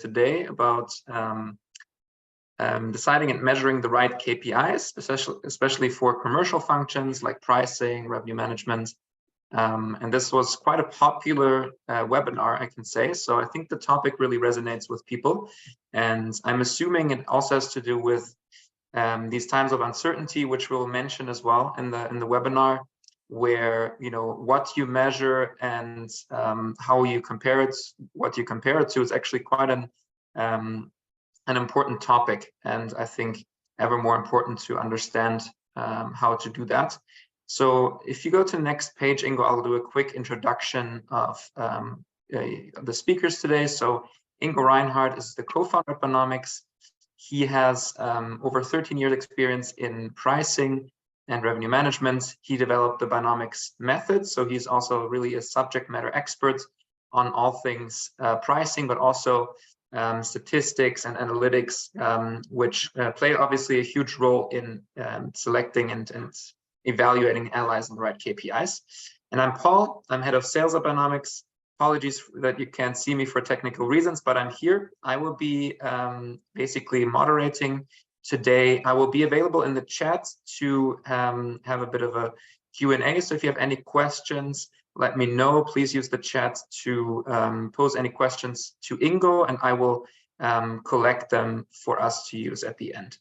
today about deciding and measuring the right KPIs, especially for commercial functions like pricing, revenue management. And this was quite a popular webinar, I can say. So I think the topic really resonates with people. And I'm assuming it also has to do with these times of uncertainty, which we'll mention as well in the webinar, where what you measure and how you compare it, what you compare it to, is actually quite an important topic, and I think ever more important to understand how to do that. So if you go to the next page, Ingo, I'll do a quick introduction of the speakers today. So Ingo Reinhardt is the co-founder of Buynomics. He has over 13 years experience in pricing and revenue management. He developed the Buynomics method, so he's also really a subject matter expert on all things pricing, but also statistics and analytics, which play obviously a huge role in selecting and evaluating, analyzing the right KPIs. And I'm Paul. I'm head of sales at Buynomics. Apologies that you can't see me for technical reasons, but I'm here. I will be basically moderating today. I will be available in the chat to have a bit of a Q&A. So if you have any questions, let me know. Please use the chat to pose any questions to Ingo, and I will collect them for us to use at the end,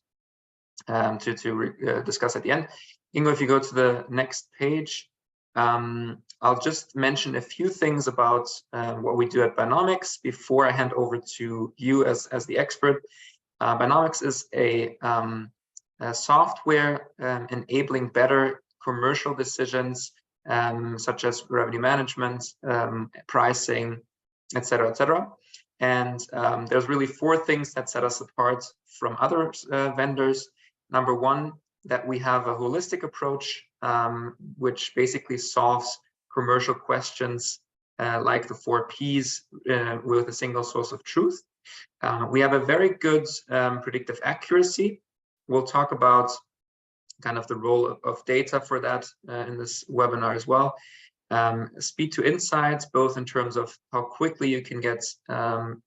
to discuss at the end. Ingo, if you go to the next page, I'll just mention a few things about what we do at Buynomics before I hand over to you as the expert. Buynomics is a software enabling better commercial decisions, such as revenue management, pricing, etc., etc. And there's really 4 things that set us apart from other vendors. Number one, that we have a holistic approach, which basically solves commercial questions like the 4 Ps with a single source of truth. We have a very good predictive accuracy. We'll talk about kind of the role of data for that in this webinar as well. Speed to insights, both in terms of how quickly you can get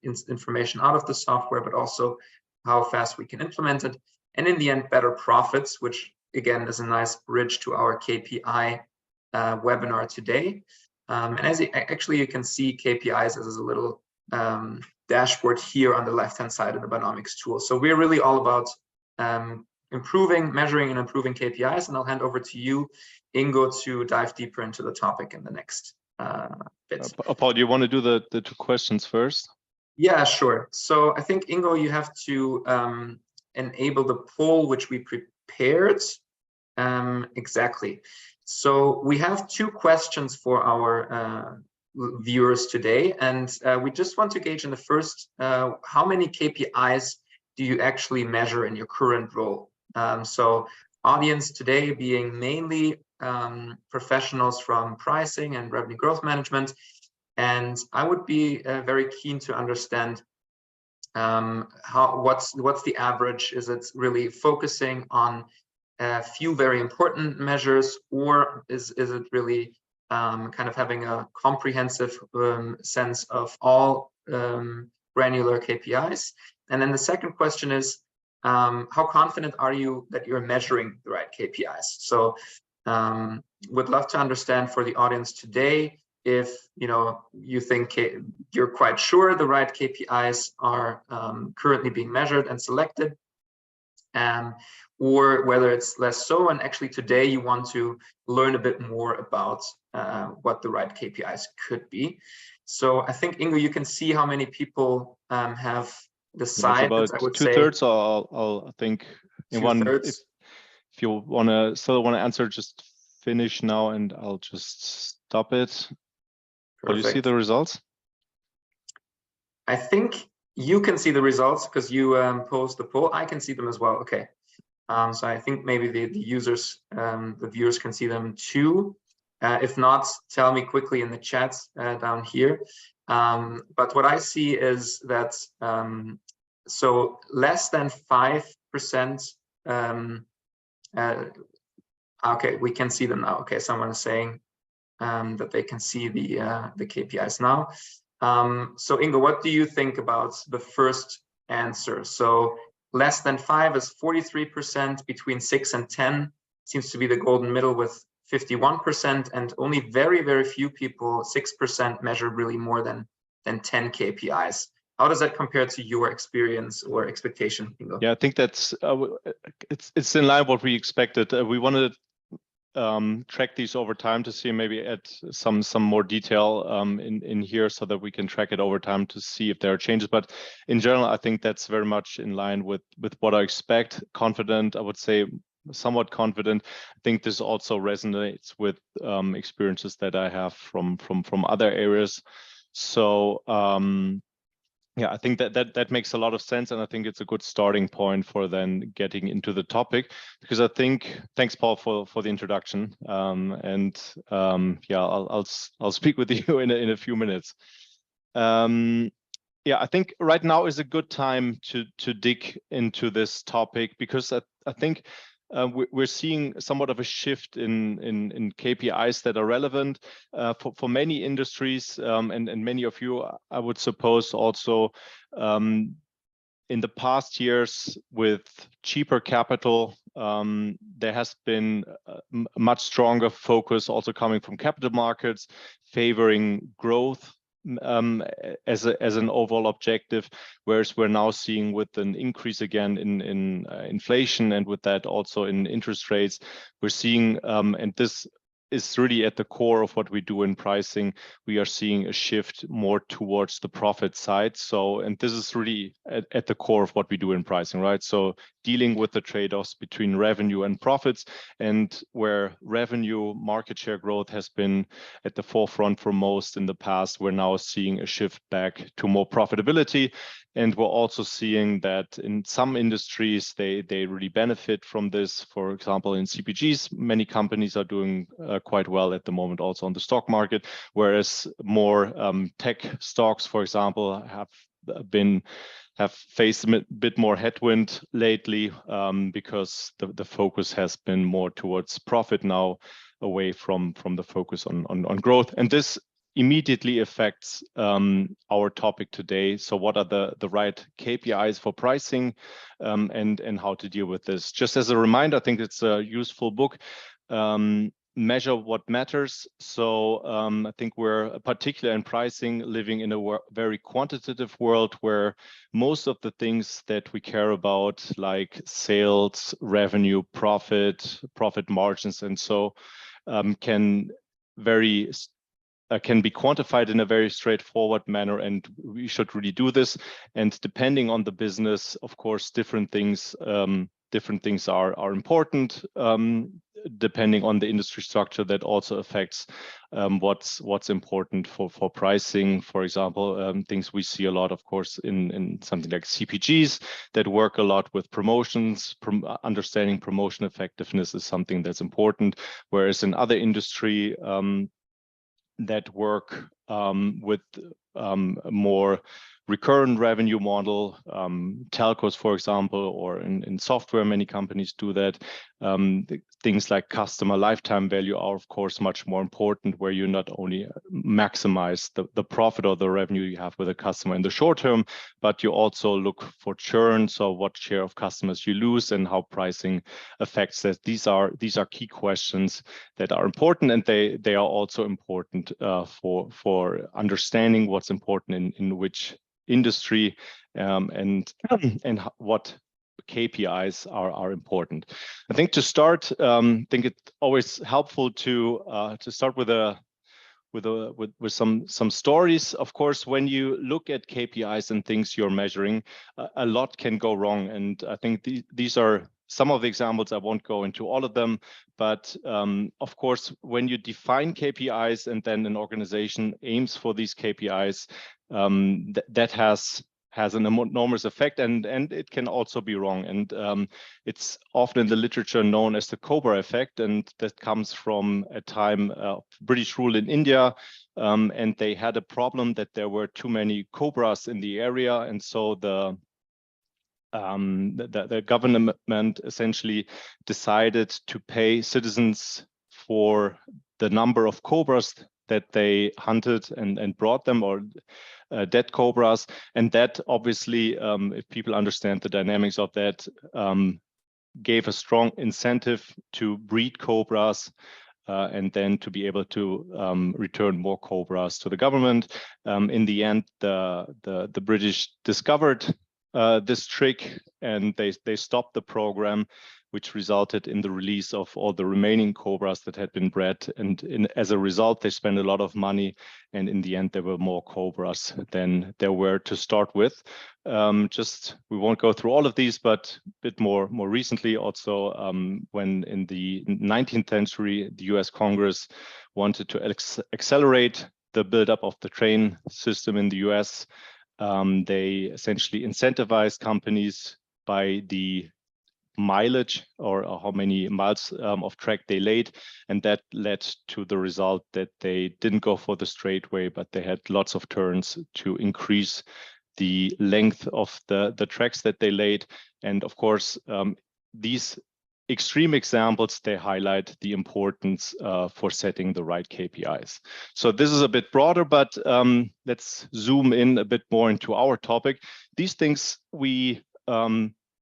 information out of the software, but also how fast we can implement it. And in the end, better profits, which again is a nice bridge to our KPI webinar today. And as you can see KPIs as a little dashboard here on the left-hand side of the Buynomics tool. So we're really all about measuring and improving KPIs, and I'll hand over to you, Ingo, to dive deeper into the topic in the next bit. Paul, do you want to do the 2 questions first? Yeah, sure. So I think, Ingo, you have to enable the poll which we prepared. Exactly. So we have 2 questions for our viewers today, and we just want to gauge in the first, how many KPIs do you actually measure in your current role? So audience today being mainly professionals from pricing and revenue growth management, and I would be very keen to understand what's the average. Is it really focusing on a few very important measures, or is it really kind of having a comprehensive sense of all granular KPIs? And then the second question is, how confident are you that you're measuring the right KPIs? So would love to understand for the audience today if you think you're quite sure the right KPIs are currently being measured and selected, or whether it's less so, and actually today you want to learn a bit more about what the right KPIs could be. So I think, Ingo, you can see how many people have decided. About I would 2/3, say. I'll think in one. If you still want to answer, just finish now, and I'll just stop it. Will you see the results? I think you can see the results because you posed the poll. I can see them as well. Okay. So I think maybe the users, the viewers can see them too. If not, tell me quickly in the chat down here. But what I see is that so less than 5%. Okay, we can see them now. Okay, someone is saying that they can see the KPIs now. So Ingo, what do you think about the first answer? So less than 5 is 43%, between 6 and 10 seems to be the golden middle with 51%, and only very, very few people, 6%, measure really more than 10 KPIs. How does that compare to your experience or expectation, Ingo? Yeah, I think that's it's in line with what we expected. We wanted to track these over time to see, maybe add some more detail in here so that we can track it over time to see if there are changes. But in general, I think that's very much in line with what I expect. Confident, I would say, somewhat confident. I think this also resonates with experiences that I have from other areas. So yeah, I think that makes a lot of sense, and I think it's a good starting point for then getting into the topic, because I think, thanks Paul for the introduction, and yeah, I'll speak with you in a few minutes. Yeah, I think right now is a good time to dig into this topic, because I think we're seeing somewhat of a shift in KPIs that are relevant for many industries, and many of you, I would suppose, also in the past years with cheaper capital, there has been a much stronger focus also coming from capital markets, favoring growth as an overall objective, whereas we're now seeing, with an increase again in inflation, and with that also in interest rates, we're seeing, and this is really at the core of what we do in pricing, we are seeing a shift more towards the profit side. So, and this is really at the core of what we do in pricing, right? So dealing with the trade-offs between revenue and profits, and where revenue market share growth has been at the forefront for most in the past, we're now seeing a shift back to more profitability. And we're also seeing that in some industries, they really benefit from this. For example, in CPGs, many companies are doing quite well at the moment, also on the stock market, whereas more tech stocks, for example, have faced a bit more headwind lately, because the focus has been more towards profit now, away from the focus on growth. And this immediately affects our topic today. So what are the right KPIs for pricing, and how to deal with this? Just as a reminder, I think it's a useful book, Measure What Matters. So I think we're, particularly in pricing, living in a very quantitative world, where most of the things that we care about, like sales, revenue, profit margins, and so can be quantified in a very straightforward manner, and we should really do this. And depending on the business, of course, different things are important. Depending on the industry structure, that also affects what's important for pricing. For example, things we see a lot, of course, in something like CPGs that work a lot with promotions. Understanding promotion effectiveness is something that's important, whereas in other industry that work with more recurrent revenue model, telcos, for example, or in software, many companies do that. Things like customer lifetime value are, of course, much more important, where you not only maximize the profit or the revenue you have with a customer in the short term, but you also look for churn. So what share of customers you lose and how pricing affects that. These are key questions that are important, and they are also important for understanding what's important in which industry, and what KPIs are important. I think to start, I think it's always helpful to start with some stories. Of course, when you look at KPIs and things you're measuring, a lot can go wrong, and I think these are some of the examples. I won't go into all of them, but of course, when you define KPIs and then an organization aims for these KPIs, that has an enormous effect, and it can also be wrong. And it's often in the literature known as the cobra effect, and that comes from a time of British rule in India, and they had a problem that there were too many cobras in the area, and so the government essentially decided to pay citizens for the number of cobras that they hunted and brought them, or dead cobras. And that obviously, if people understand the dynamics of that, gave a strong incentive to breed cobras and then to be able to return more cobras to the government. In the end, the British discovered this trick, and they stopped the program, which resulted in the release of all the remaining cobras that had been bred. And as a result, they spent a lot of money. And in the end, there were more cobras than there were to start with. We won't go through all of these, but a bit more recently also, when in the 19th century, the US Congress wanted to accelerate the buildup of the train system in the US, they essentially incentivized companies by the mileage or how many miles of track they laid, and that led to the result that they didn't go for the straight way, but they had lots of turns to increase the length of the tracks that they laid. And of course, these extreme examples, they highlight the importance for setting the right KPIs. So this is a bit broader, but let's zoom in a bit more into our topic. These things we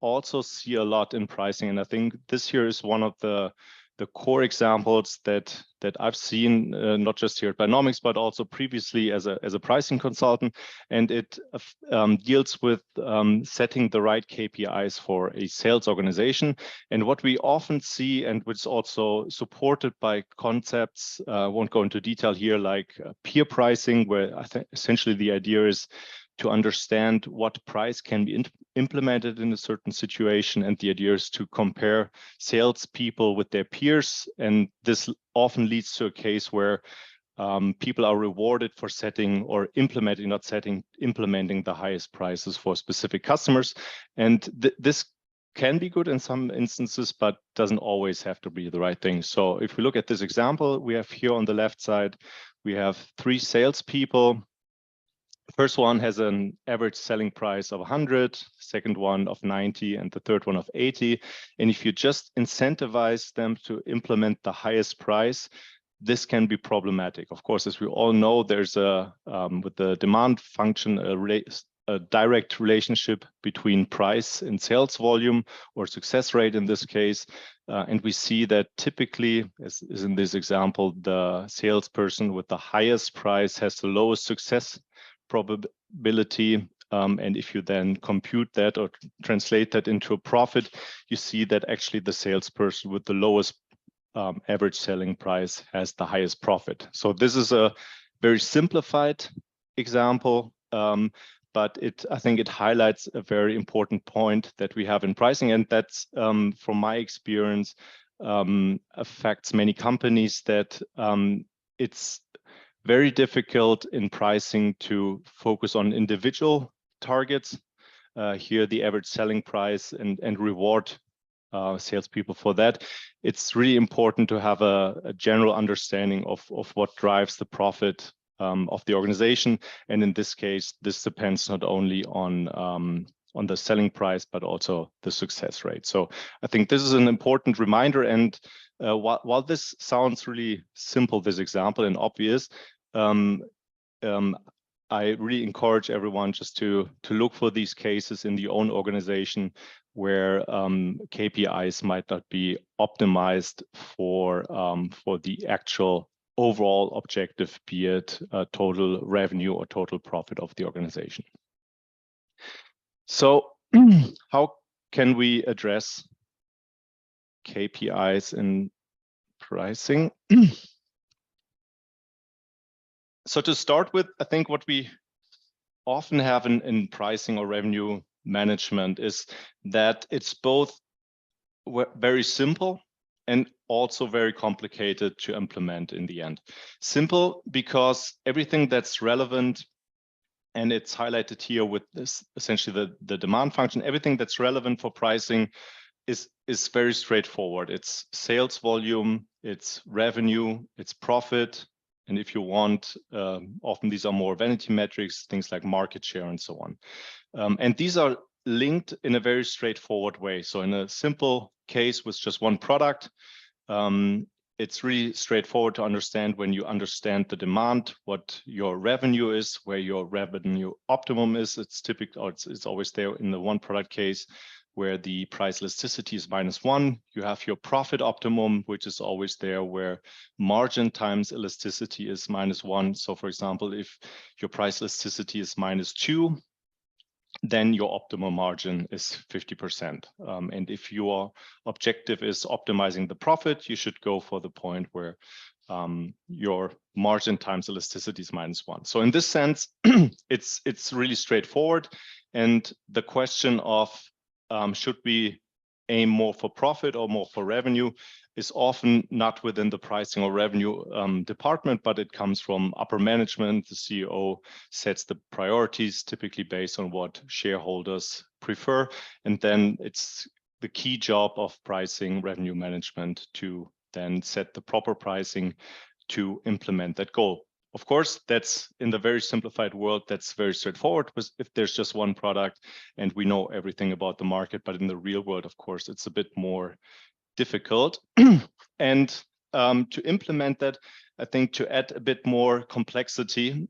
also see a lot in pricing, and I think this here is one of the core examples that I've seen, not just here at Buynomics, but also previously as a pricing consultant, and it deals with setting the right KPIs for a sales organization. And what we often see, and which is also supported by concepts, I won't go into detail here, like peer pricing, where I think essentially the idea is to understand what price can be implemented in a certain situation. And the idea is to compare salespeople with their peers. And this often leads to a case where people are rewarded for setting or implementing the highest prices for specific customers. And this can be good in some instances, but doesn't always have to be the right thing. So if we look at this example, we have here on the left side, we have 3 salespeople. First one has an average selling price of 100, second one of 90, and the third one of 80. And if you just incentivize them to implement the highest price, this can be problematic. Of course, as we all know, there's with the demand function, a direct relationship between price and sales volume, or success rate in this case. And we see that typically, as in this example, the salesperson with the highest price has the lowest success probability. And if you then compute that or translate that into a profit, you see that actually the salesperson with the lowest average selling price has the highest profit. So this is a very simplified example, but I think it highlights a very important point that we have in pricing, and that's from my experience affects many companies, that it's very difficult in pricing to focus on individual targets. Here, the average selling price and reward salespeople for that. It's really important to have a general understanding of what drives the profit of the organization. And in this case, this depends not only on the selling price, but also the success rate. So I think this is an important reminder. And while this sounds really simple, this example, and obvious, I really encourage everyone just to look for these cases in the own organization where KPIs might not be optimized for the actual overall objective, be it total revenue or total profit of the organization. So how can we address KPIs in pricing? So to start with, I think what we often have in pricing or revenue management is that it's both very simple and also very complicated to implement in the end. Simple because everything that's relevant, and it's highlighted here with this, essentially the demand function, everything that's relevant for pricing is very straightforward. It's sales volume, it's revenue, it's profit. And if you want, often these are more vanity metrics, things like market share and so on. And these are linked in a very straightforward way. So in a simple case with just one product, it's really straightforward to understand when you understand the demand, what your revenue is, where your revenue optimum is. It's typical, or it's always there in the one product case where the price elasticity is -1. You have your profit optimum, which is always there where margin times elasticity is -1. So for example, if your price elasticity is -2, then your optimal margin is 50%. And if your objective is optimizing the profit, you should go for the point where your margin times elasticity is -1. So in this sense, it's really straightforward. And the question of should we aim more for profit or more for revenue is often not within the pricing or revenue department, but it comes from upper management. The CEO sets the priorities, typically based on what shareholders prefer. And then it's the key job of pricing revenue management to then set the proper pricing to implement that goal. Of course, that's in the very simplified world, that's very straightforward if there's just one product and we know everything about the market. But in the real world, of course, it's a bit more difficult. And to implement that, I think to add a bit more complexity,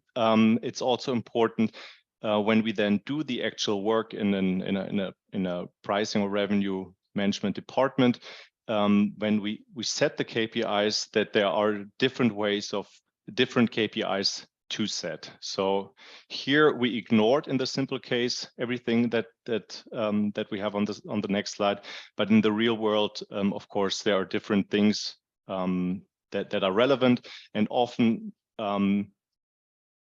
it's also important when we then do the actual work in a pricing or revenue management department, when we set the KPIs, that there are different ways of different KPIs to set. So here we ignored in the simple case everything that we have on the next slide. But in the real world, of course, there are different things that are relevant, and often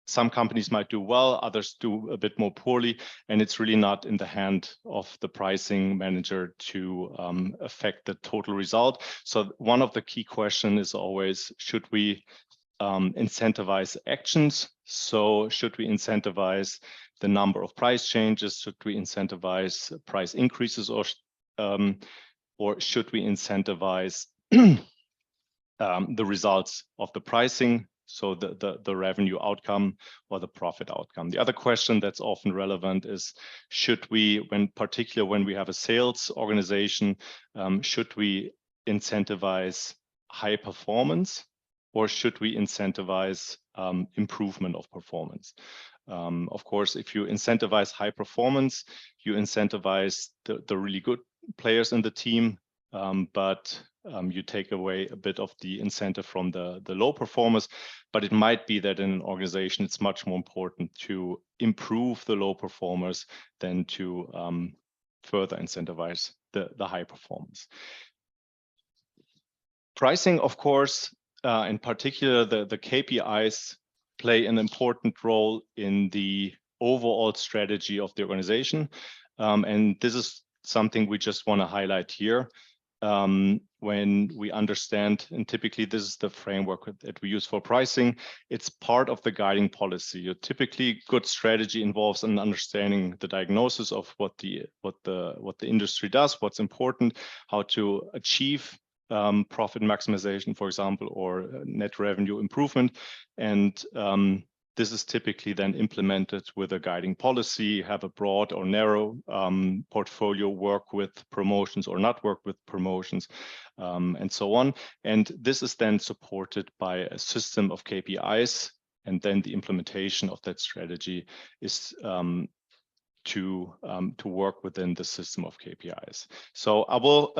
some companies might do well, others do a bit more poorly, and it's really not in the hand of the pricing manager to affect the total result. So one of the key questions is always, should we incentivize actions? So should we incentivize the number of price changes? Should we incentivize price increases, or should we incentivize the results of the pricing? So the revenue outcome or the profit outcome. The other question that's often relevant is, should we, particularly when we have a sales organization, should we incentivize high performance, or should we incentivize improvement of performance? Of course, if you incentivize high performance, you incentivize the really good players in the team, but you take away a bit of the incentive from the low performers. But it might be that in an organization, it's much more important to improve the low performers than to further incentivize the high performance. Pricing, of course, in particular, the KPIs play an important role in the overall strategy of the organization. And this is something we just want to highlight here. When we understand, and typically this is the framework that we use for pricing, it's part of the guiding policy. Typically, good strategy involves an understanding the diagnosis of what the industry does, what's important, how to achieve profit maximization, for example, or net revenue improvement. And this is typically then implemented with a guiding policy, have a broad or narrow portfolio, work with promotions or not work with promotions, and so on. And this is then supported by a system of KPIs. And then the implementation of that strategy is to work within the system of KPIs. So I will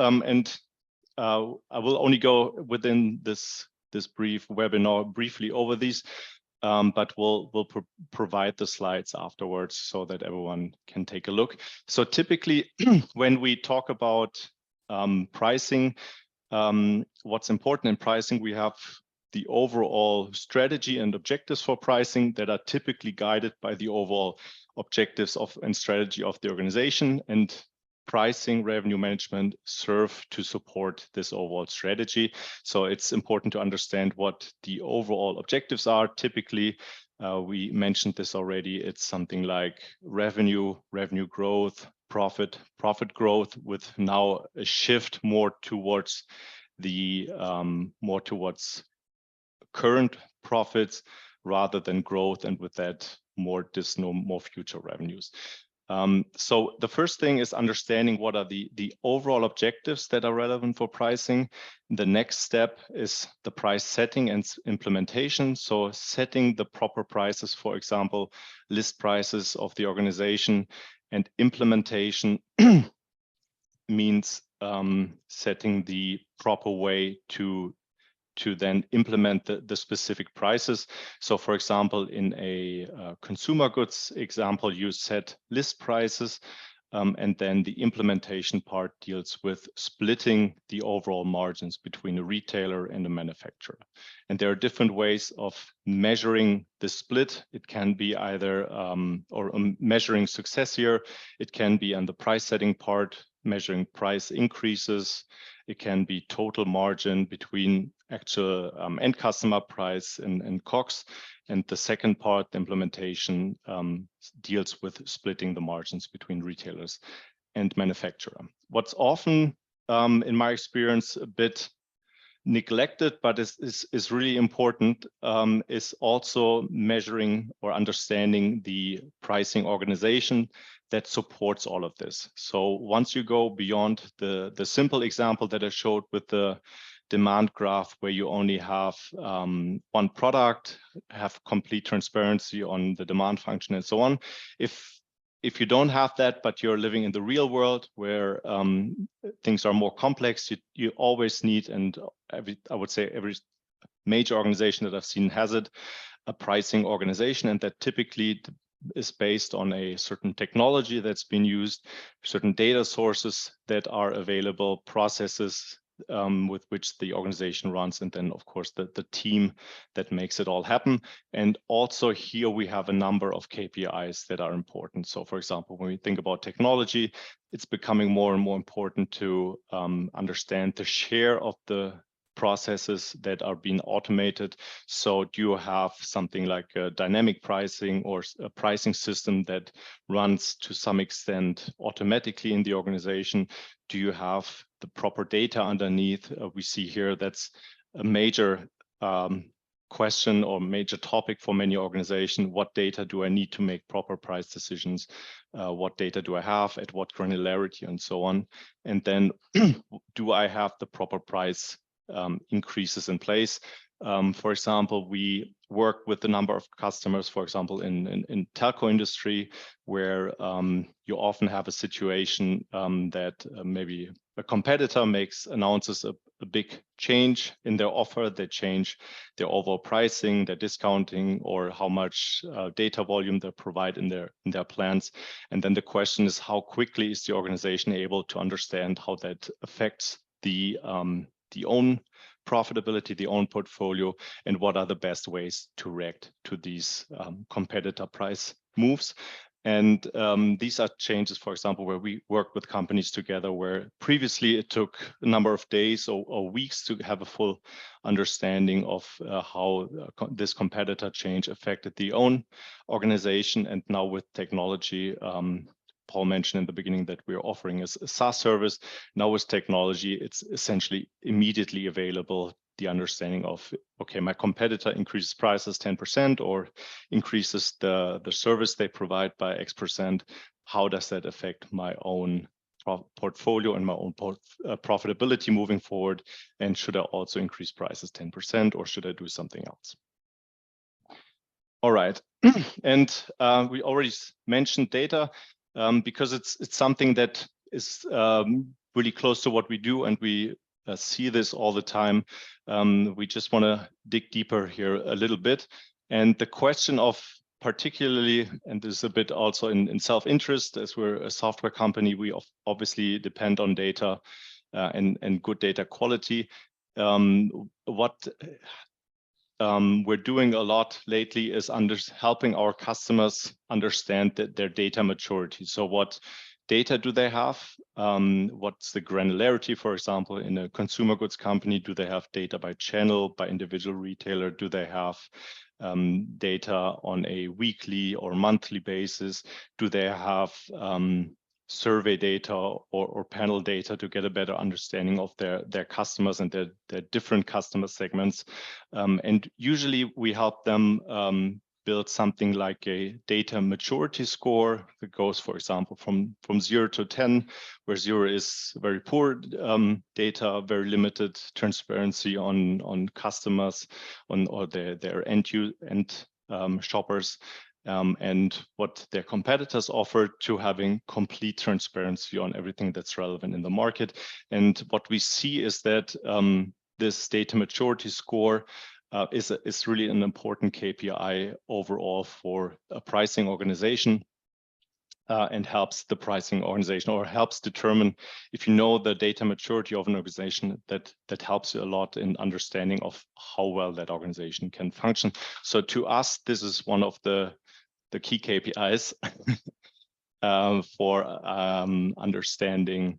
only go within this brief webinar briefly over these. But we'll provide the slides afterwards so that everyone can take a look. So typically, when we talk about pricing, what's important in pricing, we have the overall strategy and objectives for pricing that are typically guided by the overall objectives and strategy of the organization. And pricing, revenue management serve to support this overall strategy. So it's important to understand what the overall objectives are. Typically, we mentioned this already. It's something like revenue growth, profit growth, with now a shift more towards current profits rather than growth, and with that more future revenues. So the first thing is understanding what are the overall objectives that are relevant for pricing. The next step is the price setting and implementation. So setting the proper prices, for example, list prices of the organization, and implementation means setting the proper way to then implement the specific prices. So for example, in a consumer goods example, you set list prices, and then the implementation part deals with splitting the overall margins between a retailer and a manufacturer. And there are different ways of measuring the split. It can be either, or measuring success here. It can be on the price setting part, measuring price increases. It can be total margin between actual end customer price and COGS. And the second part, the implementation, deals with splitting the margins between retailers and manufacturer. What's often, in my experience, a bit neglected, but is really important, is also measuring or understanding the pricing organization that supports all of this. So once you go beyond the simple example that I showed with the demand graph, where you only have one product, have complete transparency on the demand function and so on. If you don't have that, but you're living in the real world where things are more complex, you always need, and I would say every major organization that I've seen has it, a pricing organization, and that typically is based on a certain technology that's been used, certain data sources that are available, processes with which the organization runs, and then of course the team that makes it all happen. And also here we have a number of KPIs that are important. So for example, when we think about technology, it's becoming more and more important to understand the share of the processes that are being automated. So do you have something like a dynamic pricing or a pricing system that runs to some extent automatically in the organization? Do you have the proper data underneath? We see here that's a major question or major topic for many organizations. What data do I need to make proper price decisions? What data do I have, at what granularity, and so on? And then do I have the proper price increases in place? For example, we work with a number of customers, for example, in telco industry, where you often have a situation that maybe a competitor announces a big change in their offer. They change their overall pricing, their discounting, or how much data volume they provide in their plans. And then the question is, how quickly is the organization able to understand how that affects the own profitability, the own portfolio, and what are the best ways to react to these competitor price moves. And these are changes, for example, where we work with companies together, where previously it took a number of days or weeks to have a full understanding of how this competitor change affected the own organization. And now with technology, Paul mentioned in the beginning that we're offering a SaaS service. Now with technology, it's essentially immediately available, the understanding of, okay, my competitor increases prices 10% or increases the service they provide by X%. How does that affect my own portfolio and my own profitability moving forward? And should I also increase prices 10% or should I do something else? All right, and we already mentioned data. Because it's something that is really close to what we do, and we see this all the time. We just want to dig deeper here a little bit. And the question of particularly, and this is a bit also in self-interest, as we're a software company, we obviously depend on data and good data quality. What we're doing a lot lately is helping our customers understand their data maturity. So what data do they have? What's the granularity, for example, in a consumer goods company? Do they have data by channel, by individual retailer? Do they have data on a weekly or monthly basis? Do they have survey data or panel data to get a better understanding of their customers and their different customer segments? And usually we help them build something like a data maturity score that goes, for example, from 0 to 10, where 0 is very poor data, very limited transparency on customers, or their end shoppers, and what their competitors offer, to having complete transparency on everything that's relevant in the market. And what we see is that this data maturity score is really an important KPI overall for a pricing organization, and helps the pricing organization, or helps determine, if you know the data maturity of an organization, that helps you a lot in understanding of how well that organization can function. So to us, this is one of the key KPIs for understanding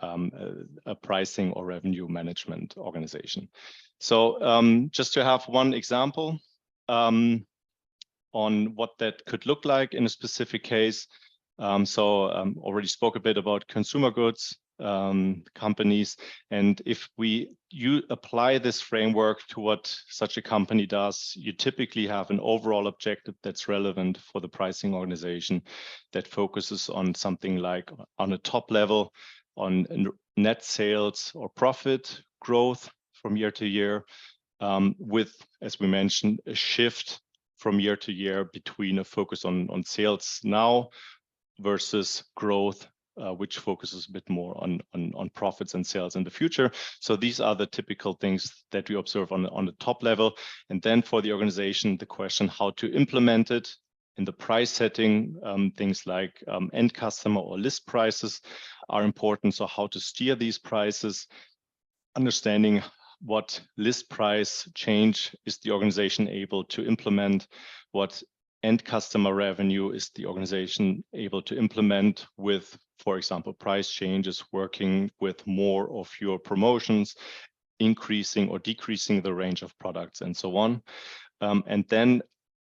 a pricing or revenue management organization. So just to have one example on what that could look like in a specific case. Already spoke a bit about consumer goods companies, and if you apply this framework to what such a company does, you typically have an overall objective that's relevant for the pricing organization, that focuses on something like, on a top level, on net sales or profit growth from year to year, with, as we mentioned, a shift from year to year between a focus on sales now versus growth, which focuses a bit more on profits and sales in the future. So these are the typical things that we observe on the top level. And then for the organization, the question how to implement it in the price setting, things like end customer or list prices are important. So how to steer these prices, understanding what list price change is the organization able to implement, what end customer revenue is the organization able to implement with, for example, price changes, working with more or fewer promotions, increasing or decreasing the range of products, and so on. And then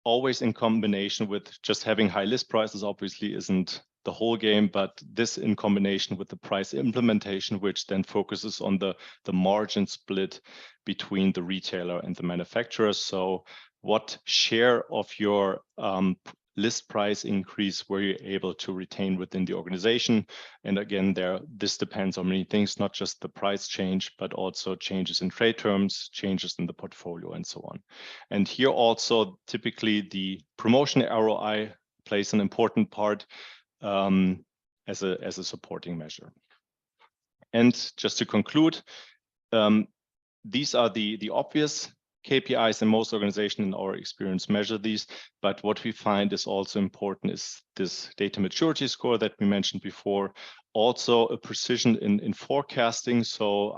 always in combination with just having high list prices obviously isn't the whole game, but this in combination with the price implementation, which then focuses on the margin split between the retailer and the manufacturer. So what share of your list price increase were you able to retain within the organization? And again, this depends on many things, not just the price change, but also changes in trade terms, changes in the portfolio, and so on. And here also, typically the promotion ROI plays an important part as a supporting measure. And just to conclude, these are the obvious KPIs, and most organizations in our experience measure these. But what we find is also important is this data maturity score that we mentioned before. Also a precision in forecasting. So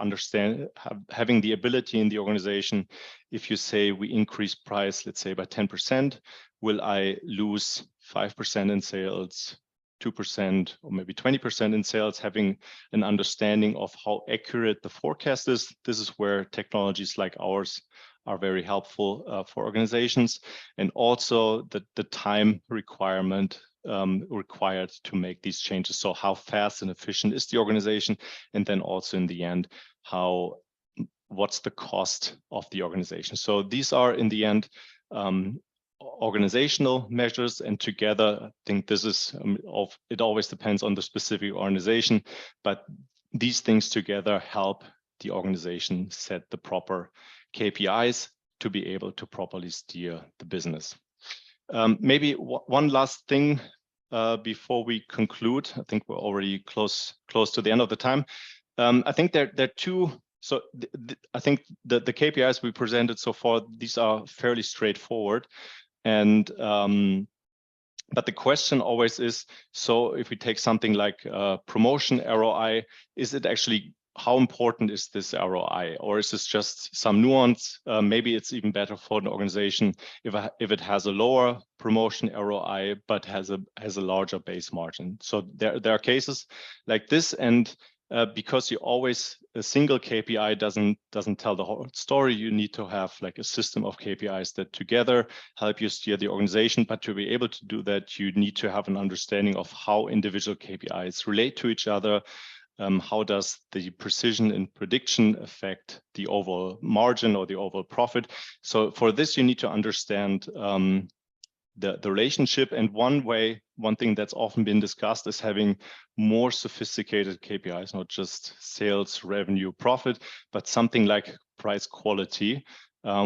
having the ability in the organization, if you say we increase price, let's say by 10%, will I lose 5% in sales, 2%, or maybe 20% in sales? Having an understanding of how accurate the forecast is. This is where technologies like ours are very helpful for organizations, and also the time requirement required to make these changes. So how fast and efficient is the organization? And then also in the end, what's the cost of the organization? So these are in the end organizational measures, and together, I think this is it always depends on the specific organization, but these things together help the organization set the proper KPIs to be able to properly steer the business. Maybe one last thing before we conclude. I think we're already close to the end of the time. I think there are two. So I think the KPIs we presented so far, these are fairly straightforward. And but the question always is, so if we take something like promotion ROI, is it actually, how important is this ROI, or is this just some nuance? Maybe it's even better for an organization if it has a lower promotion ROI but has a larger base margin. So there are cases like this, and because a single KPI doesn't tell the whole story. You need to have like a system of KPIs that together help you steer the organization. But to be able to do that, you need to have an understanding of how individual KPIs relate to each other, how does the precision in prediction affect the overall margin or the overall profit? So for this, you need to understand the relationship. And one thing that's often been discussed is having more sophisticated KPIs, not just sales, revenue, profit, but something like price quality,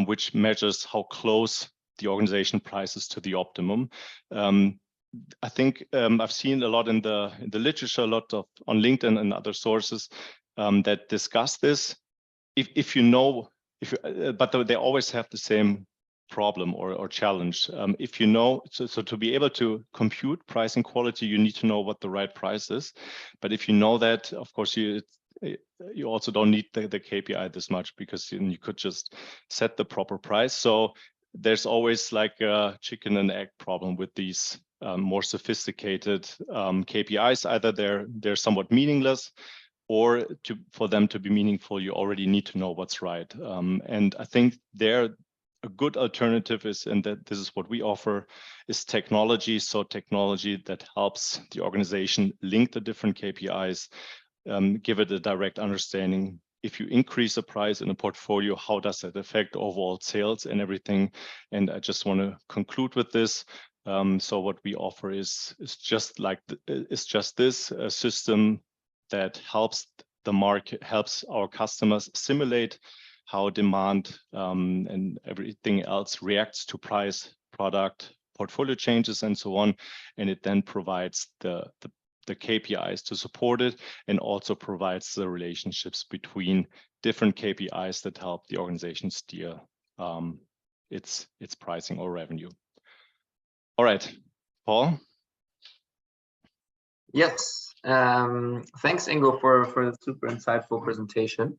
which measures how close the organization prices to the optimum. I think I've seen a lot in the literature, a lot of on LinkedIn and other sources that discuss this. If you know, but they always have the same problem or challenge. If you know, so to be able to compute pricing quality, you need to know what the right price is. But if you know that, of course, you also don't need the KPI this much, because you could just set the proper price. So there's always like a chicken and egg problem with these more sophisticated KPIs. Either they're somewhat meaningless, or for them to be meaningful, you already need to know what's right. And I think a good alternative is, and that this is what we offer, is technology. So technology that helps the organization link the different KPIs, give it a direct understanding. If you increase the price in a portfolio, how does that affect overall sales and everything? And I just want to conclude with this. So what we offer is just like this, a system that helps the market, helps our customers simulate how demand and everything else reacts to price, product, portfolio changes, and so on. And it then provides the KPIs to support it, and also provides the relationships between different KPIs that help the organization steer its pricing or revenue. All right, Paul. Yes, thanks, Ingo, for the super insightful presentation.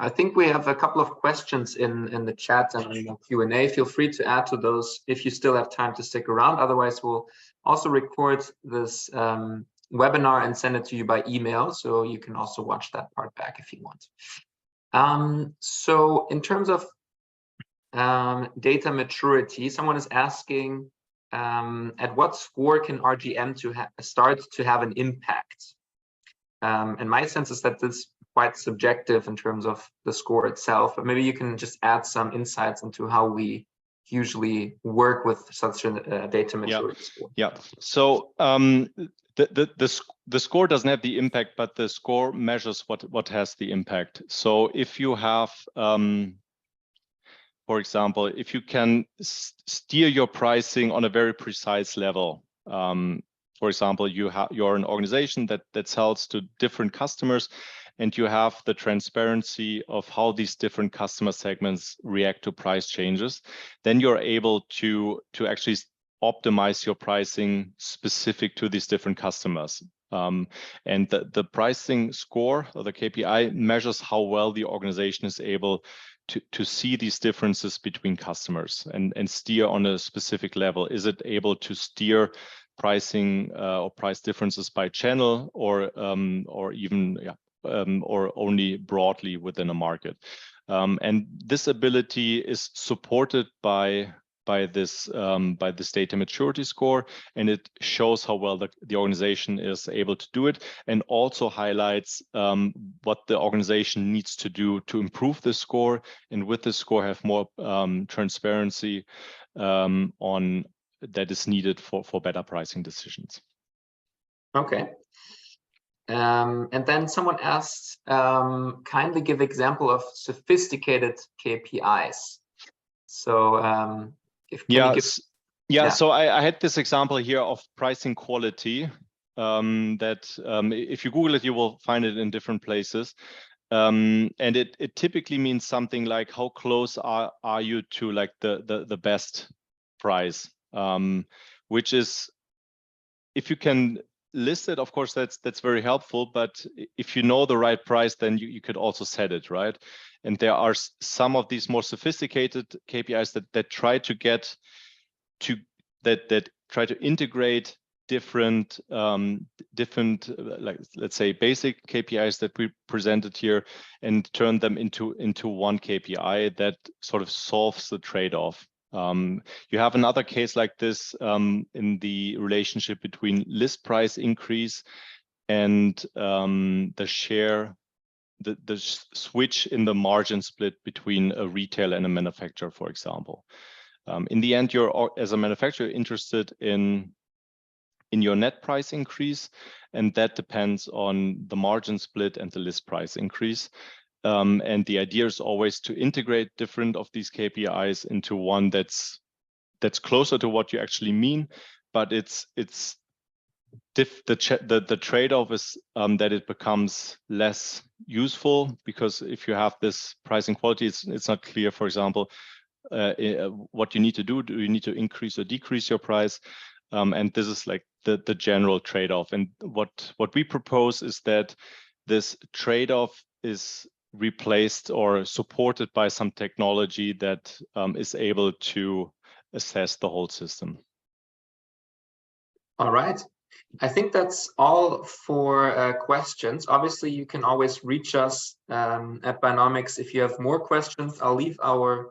I think we have a couple of questions in the chat and in the Q&A. Feel free to add to those if you still have time to stick around. Otherwise, we'll also record this webinar and send it to you by email, so you can also watch that part back if you want. So in terms of data maturity, someone is asking, at what score can RGM start to have an impact? And my sense is that this is quite subjective in terms of the score itself, but maybe you can just add some insights into how we usually work with such a data maturity score. Yeah. So the score doesn't have the impact, but the score measures what has the impact. So if you have, for example, if you can steer your pricing on a very precise level. For example, you're an organization that sells to different customers, and you have the transparency of how these different customer segments react to price changes, then you're able to actually optimize your pricing specific to these different customers. And the pricing score, or the KPI, measures how well the organization is able to see these differences between customers and steer on a specific level. Is it able to steer pricing or price differences by channel, or even or only broadly within a market? And this ability is supported by this data maturity score, and it shows how well the organization is able to do it, and also highlights what the organization needs to do to improve the score, and with the score have more transparency on that is needed for better pricing decisions. Okay. And then someone asked, kindly give example of sophisticated KPIs. So so I had this example here of pricing quality that if you Google it, you will find it in different places. And it typically means something like, how close are you to like the best price, which is, if you can list it, of course, that's very helpful. But if you know the right price, then you could also set it, right? And there are some of these more sophisticated KPIs that try to get to that try to integrate different like, let's say, basic KPIs that we presented here, and turn them into one KPI that sort of solves the trade-off. You have another case like this in the relationship between list price increase and the share, the switch in the margin split between a retailer and a manufacturer, for example. In the end, you're, as a manufacturer, interested in your net price increase, and that depends on the margin split and the list price increase. And the idea is always to integrate different of these KPIs into one that's closer to what you actually mean, but the trade-off is that it becomes less useful, because if you have this pricing quality, it's not clear, for example, what you need to do. Do you need to increase or decrease your price? And this is like the general trade-off. And what we propose is that this trade-off is replaced or supported by some technology that is able to assess the whole system. All right. I think that's all for questions. Obviously, you can always reach us at Buynomics if you have more questions. I'll leave our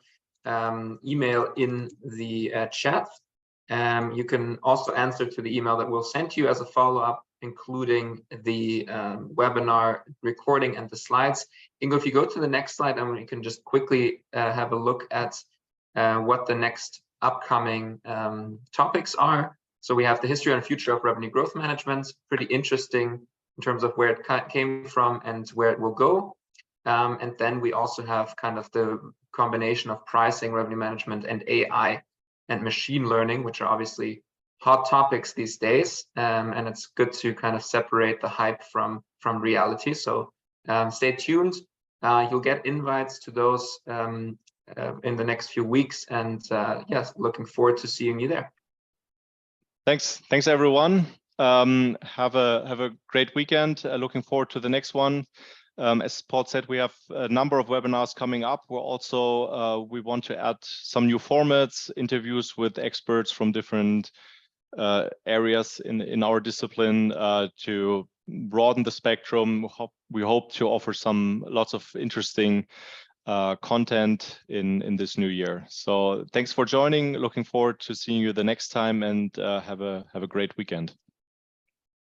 email in the chat. You can also answer to the email that we'll send you as a follow-up, including the webinar recording and the slides. Ingo, if you go to the next slide, and we can just quickly have a look at what the next upcoming topics are. So we have the history and future of revenue growth management, pretty interesting in terms of where it came from and where it will go. And then we also have kind of the combination of pricing, revenue management, and AI and machine learning, which are obviously hot topics these days. And it's good to kind of separate the hype from reality. So stay tuned. You'll get invites to those in the next few weeks. And yes, looking forward to seeing you there. Thanks everyone. Have a great weekend. Looking forward to the next one. As Paul said, we have a number of webinars coming up. We're also we want to add some new formats, interviews with experts from different areas in our discipline to broaden the spectrum. We hope to offer lots of interesting content in this new year. So thanks for joining. Looking forward to seeing you the next time, and have a great weekend.